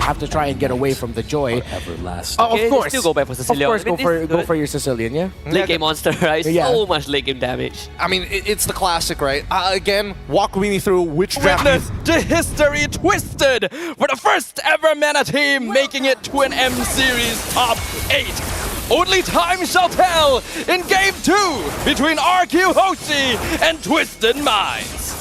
have to try and get away from the Joy. Everlasting. Of course. Still go back for Sicilian. Of course, go for your Sicilian, yeah? Late game monster, right? Yeah. So much late game damage. I mean, it's the classic, right? Again, walk me through which draft. Witness the history twisted for the first ever Mana team making it to an M Series top 8. Only time shall tell in Game 2 between RRQ HOSHI and Twisted Minds.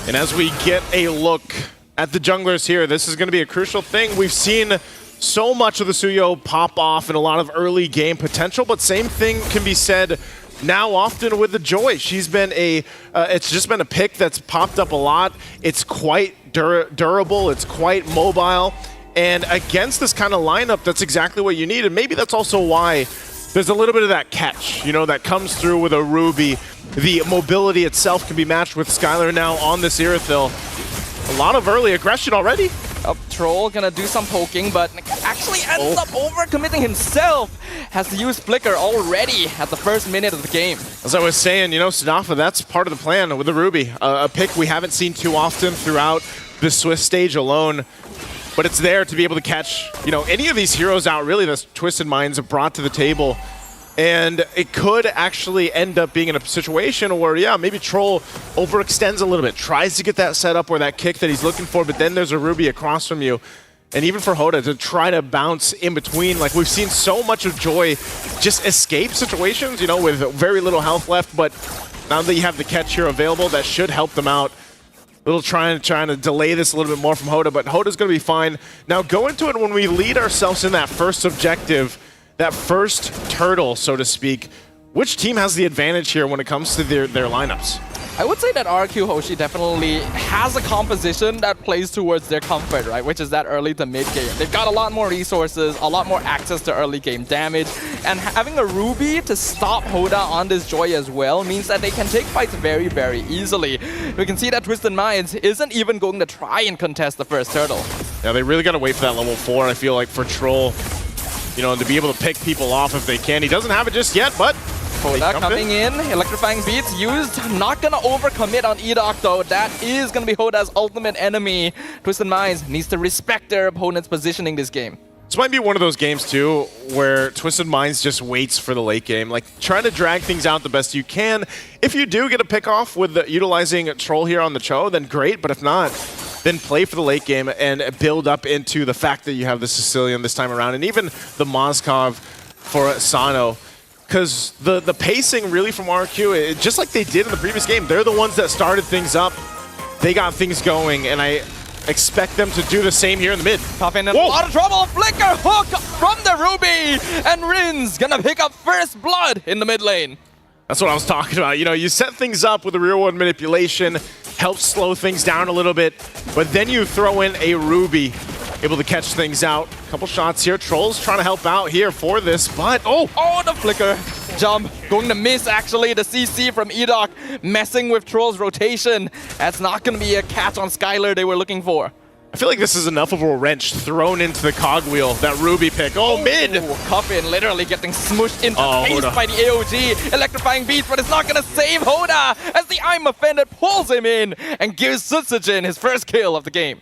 And as we get a look at the junglers here, this is going to be a crucial thing. We've seen so much of the Suyo pop off and a lot of early game potential, but same thing can be said now often with the Joy. She's been it's just been a pick that's popped up a lot. It's quite durable, it's quite mobile. And against this kind of lineup, that's exactly what you need. And maybe that's also why there's a little bit of that catch, you know, that comes through with a Ruby. The mobility itself can be matched with Skylar now on this Irithyll. A lot of early aggression already. Troll gonna do some poking, but actually ends up overcommitting himself. Has to use Flicker already at the first minute of the game. As I was saying, you know, Sadafa, that's part of the plan with the Ruby. A pick we haven't seen too often throughout the Swiss stage alone. But it's there to be able to catch, you know, any of these heroes out, really, that Twisted Minds have brought to the table. And it could actually end up being in a situation where, yeah, maybe Troll overextends a little bit, tries to get that setup or that kick that he's looking for, but then there's a Ruby across from you. And even for Hoda to try to bounce in between, like we've seen so much of Joy just escape situations, you know, with very little health left, but now that you have the catch here available, that should help them out. Little trying to delay this a little bit more from Hoda, but Hoda's going to be fine. Now go into it when we lead ourselves in that first objective, that first turtle, so to speak. Which team has the advantage here when it comes to their lineups? I would say that RRQ HOSHI definitely has a composition that plays towards their comfort, right? Which is that early to mid game. They've got a lot more resources, a lot more access to early game damage, and having a Ruby to stop Hoda on this Joy as well means that they can take fights very, very easily. We can see that Twisted Minds isn't even going to try and contest the first turtle. Yeah, they really got to wait for that level 4, I feel like, for Troll, you know, to be able to pick people off if they can. He doesn't have it just yet, but Hoda coming in, electrifying beats used, not gonna overcommit on Edok though. That is gonna be Hoda's ultimate enemy. Twisted Minds needs to respect their opponent's positioning this game. This might be one of those games too where Twisted Minds just waits for the late game, like trying to drag things out the best you can. If you do get a pick off with utilizing Troll here on the Cho, then great, but if not, then play for the late game and build up into the fact that you have the Sicilian this time around, and even the Moskov for Sano. Because the pacing really from RRQ, just like they did in the previous game, they're the ones that started things up. They got things going, and I expect them to do the same here in the mid. Tough in a lot of trouble. Flicker hook from the Ruby, and Rin's gonna pick up first blood in the mid lane. That's what I was talking about. You know, you set things up with the real world manipulation, helps slow things down a little bit, but then you throw in a Ruby, able to catch things out. Couple shots here. Troll's trying to help out here for this, but oh, the Flicker jump going to miss actually. The CC from Edok messing with Troll's rotation. That's not going to be a catch on Skylar they were looking for. I feel like this is enough of a wrench thrown into the cogwheel, that Ruby pick. Mid! Coffin literally getting smushed into face by the AOG. Electrifying beats, but it's not going to save Hoda as the I'm Offended pulls him in and gives Sutsujin his first kill of the game.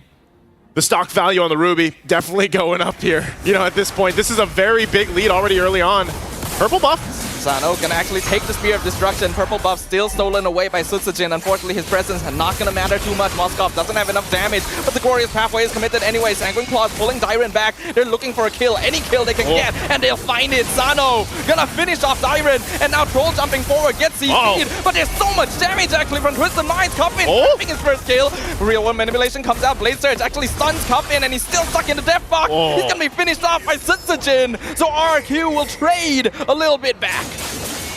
The stock value on the Ruby definitely going up here. You know, at this point, this is a very big lead already early on. Purple buff. Sano can actually take the Spear of Destruction. Purple buff still stolen away by Sutsujin. Unfortunately, his presence not going to matter too much. Moskov doesn't have enough damage, but the Glorious Pathway is committed anyway. Sanguine Claws pulling Dyren back. They're looking for a kill. Any kill they can get, and they'll find it. Sano gonna finish off Dyren, and now Troll jumping forward gets CC'd, but there's so much damage actually from Twisted Minds. Coffin having his first kill. Real World Manipulation comes out. Blade Surge actually stuns Coffin, and he's still stuck in the Death Box. He's gonna be finished off by Sutsujin, so RRQ will trade a little bit back.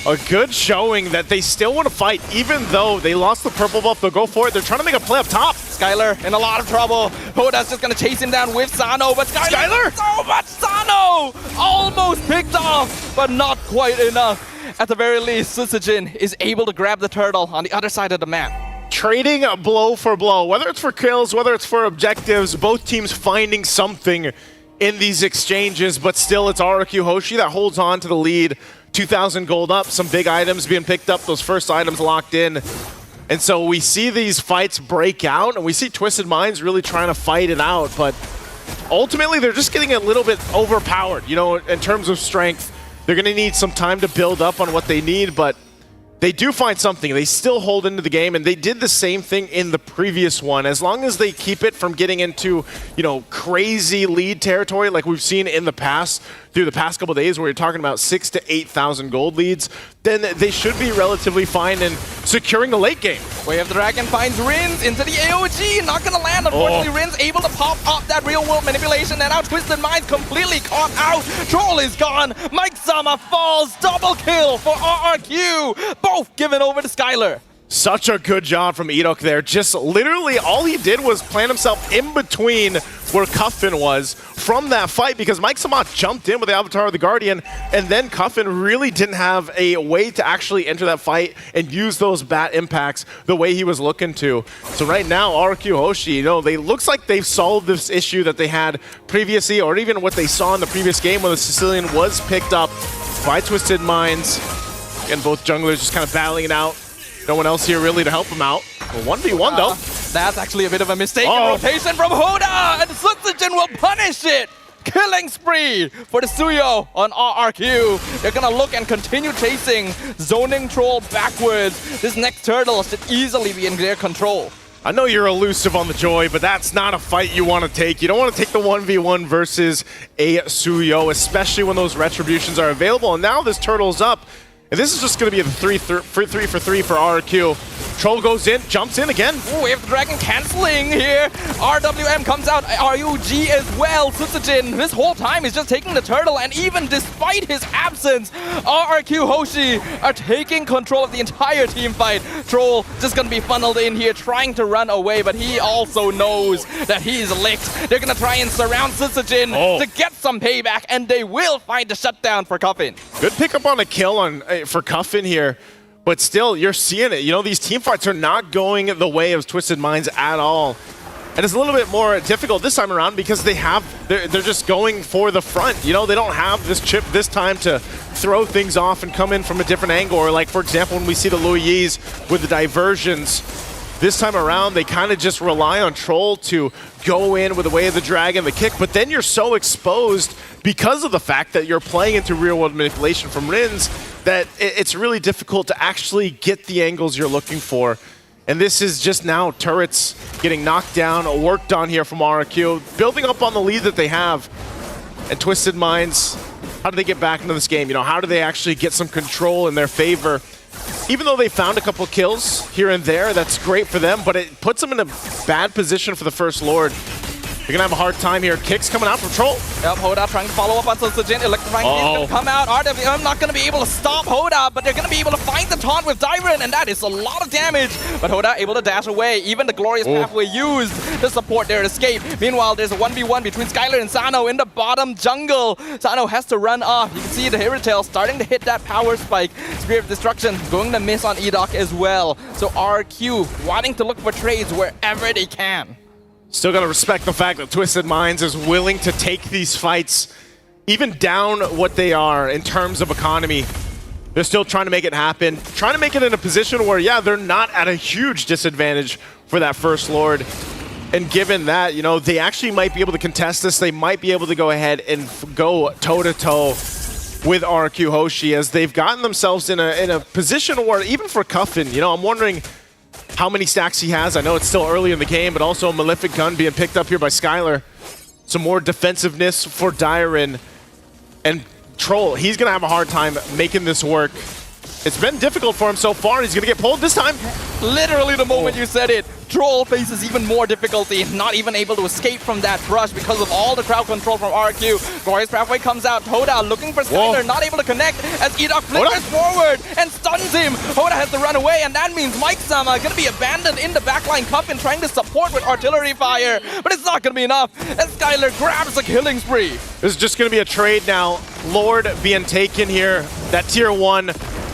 A good showing that they still want to fight, even though they lost the purple buff. They'll go for it. They're trying to make a play up top. Skylar in a lot of trouble. Hoda's just gonna chase him down with Sano, but Skylar! So much Sano! Almost picked off, but not quite enough. At the very least, Sutsujin is able to grab the turtle on the other side of the map. Trading blow for blow, whether it's for kills, whether it's for objectives, both teams finding something in these exchanges, but still it's RRQ HOSHI that holds on to the lead. 2,000 gold up, some big items being picked up, those first items locked in. And so we see these fights break out, and we see Twisted Minds really trying to fight it out, but ultimately they're just getting a little bit overpowered, you know, in terms of strength. They're going to need some time to build up on what they need, but they do find something. They still hold into the game, and they did the same thing in the previous one. As long as they keep it from getting into, you know, crazy lead territory like we've seen in the past, through the past couple of days where you're talking about 6,000 to 8,000 gold leads, then they should be relatively fine in securing the late game. Way of the Dragon finds Rins into the AOG. Not gonna land. Unfortunately, Rins able to pop up that real world manipulation, and now Twisted Minds completely caught out. Troll is gone. Mike Sama falls. Double kill for RRQ. Both given over to Skylar. Such a good job from Edok there. Just literally all he did was plant himself in between where Cuffin was from that fight, because Mike Samat jumped in with the Avatar of the Guardian, and then Cuffin really didn't have a way to actually enter that fight and use those bat impacts the way he was looking to. So right now, RRQ Hoshi, you know, they looks like they've solved this issue that they had previously, or even what they saw in the previous game when the Sicilian was picked up by Twisted Minds. And both junglers just kind of battling it out. No one else here really to help him out. Well, 1v1 though. That's actually a bit of a mistake. Rotation from Hoda, and Sutsujin will punish it. Killing spree for the Suyo on RRQ. They're gonna look and continue chasing, zoning Troll backwards. This next turtle should easily be in their control. I know you're elusive on the Joy, but that's not a fight you want to take. You don't want to take the 1v1 versus a Suyo, especially when those retributions are available. And now this turtle's up. And this is just going to be a 3 for 3 for RRQ. Troll goes in, jumps in again. Ooh, we have the Dragon canceling here. RWM comes out, RUG as well. Sutsujin, this whole time is just taking the turtle, and even despite his absence, RRQ Hoshi are taking control of the entire team fight. Troll just going to be funneled in here, trying to run away, but he also knows that he's licked. They're going to try and surround Sutsujin to get some payback, and they will find the shutdown for Cuffin. Good pickup on a kill on for Cuffin here. But still, you're seeing it. You know, these team fights are not going the way of Twisted Minds at all. And it's a little bit more difficult this time around because they're just going for the front. You know, they don't have this chip this time to throw things off and come in from a different angle. Or like, for example, when we see the Luiyis with the diversions, this time around, they kind of just rely on Troll to go in with the Way of the Dragon, the kick, but then you're so exposed because of the fact that you're playing into real-world manipulation from Rins that it's really difficult to actually get the angles you're looking for. And this is just now turrets getting knocked down, worked on here from RRQ, building up on the lead that they have. And Twisted Minds, how do they get back into this game? You know, how do they actually get some control in their favor? Even though they found a couple kills here and there, that's great for them, but it puts them in a bad position for the First Lord. They're gonna have a hard time here. Kicks coming out from Troll. Yep, Hoda trying to follow up on Sutsujin. Electrifying is gonna come out. RWM not gonna be able to stop Hoda, but they're gonna be able to find the taunt with Dyron, and that is a lot of damage. But Hoda able to dash away. Even the glorious pathway used to support their escape. Meanwhile, there's a 1v1 between Skylar and Sano in the bottom jungle. Sano has to run off. You can see the Hero Tail starting to hit that power spike. Spear of Destruction going to miss on Edok as well. So RQ wanting to look for trades wherever they can. Still gotta respect the fact that Twisted Minds is willing to take these fights even down what they are in terms of economy. They're still trying to make it happen, trying to make it in a position where, yeah, they're not at a huge disadvantage for that First Lord. And given that, you know, they actually might be able to contest this. They might be able to go ahead and go toe-to-toe with RRQ Hoshi, as they've gotten themselves in a position where, even for Cuffin, you know, I'm wondering how many stacks he has. I know it's still early in the game, but also a Malefic Gun being picked up here by Skylar. Some more defensiveness for Dyron. And Troll, he's going to have a hard time making this work. It's been difficult for him so far, and he's going to get pulled this time. Literally the moment you said it, Troll faces even more difficulty, not even able to escape from that rush because of all the crowd control from RQ. Glorious Pathway comes out, Hoda looking for Skylar, not able to connect as Edok flickers forward and stuns him. Hoda has to run away, and that means Mike Sama going to be abandoned in the backline. Cuffin trying to support with artillery fire, but it's not going to be enough as Skylar grabs a killing spree. This is just going to be a trade now. Lord being taken here, that tier 1.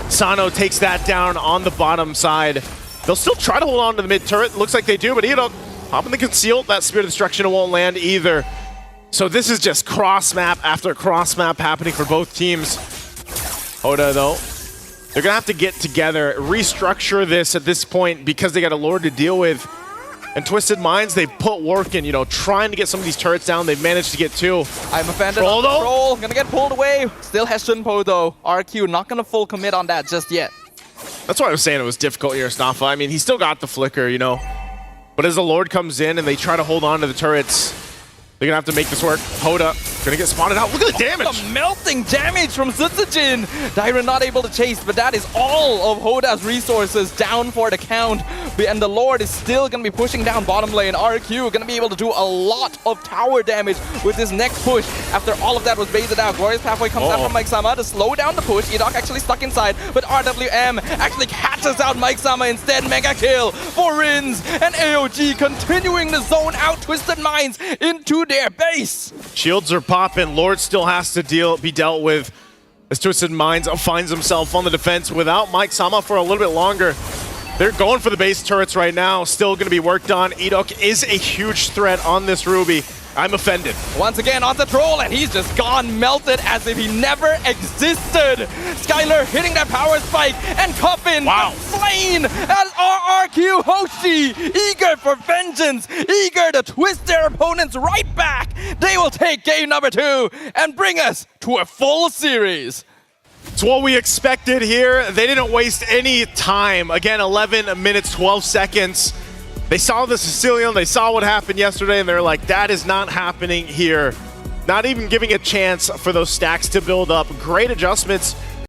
Sano takes that down on the bottom side. They'll still try to hold on to the mid turret. Looks like they do, but Edok popping the conceal. That Spirit of Destruction won't land either. So this is just cross map after cross map happening for both teams. Hoda, though, they're gonna have to get together, restructure this at this point because they got a Lord to deal with. And Twisted Minds, they put work in, you know, trying to get some of these turrets down. They've managed to get 2. I'm offended Troll on the though? troll. Gonna get pulled away. Still has Shunpo though. RQ not gonna full commit on that just yet. That's why I was saying it was difficult here, Snafa. I mean, he still got the flicker, you know. But as the Lord comes in and they try to hold on to the turrets, they're going to have to make this work. Hoda going to get spotted out. Look at the damage! The melting damage from Sutsujin. Dairon not able to chase, but that is all of Hoda's resources down for the count. And the Lord is still going to be pushing down bottom lane. RQ going to be able to do a lot of tower damage with this next push. After all of that was baited out, Glorious Pathway comes out from Mike Sama to slow down the push. Edok actually stuck inside, but RWM actually catches out Mike Sama instead. Mega kill for Rins, and AOG continuing the zone out Twisted Minds into their base. Shields are popping. Lord still has to be dealt with as Twisted Minds finds himself on the defense without Mike Sama for a little bit longer. They're going for the base turrets right now. Still going to be worked on. Edok is a huge threat on this Ruby. I'm offended. Once again on the troll, and he's just gone melted as if he never existed. Skylar hitting that power spike, and Coffin slain as RRQ HOSHI, eager for vengeance, eager to twist their opponents right back. They will take game number 2 and bring us to a full series. It's what we expected here. They didn't waste any time. Again, 11 minutes, 12 seconds. They saw the Sicilian, they saw what happened yesterday, and they're like, that is not happening here. Not even giving a chance for those stacks to build up. Great adjustments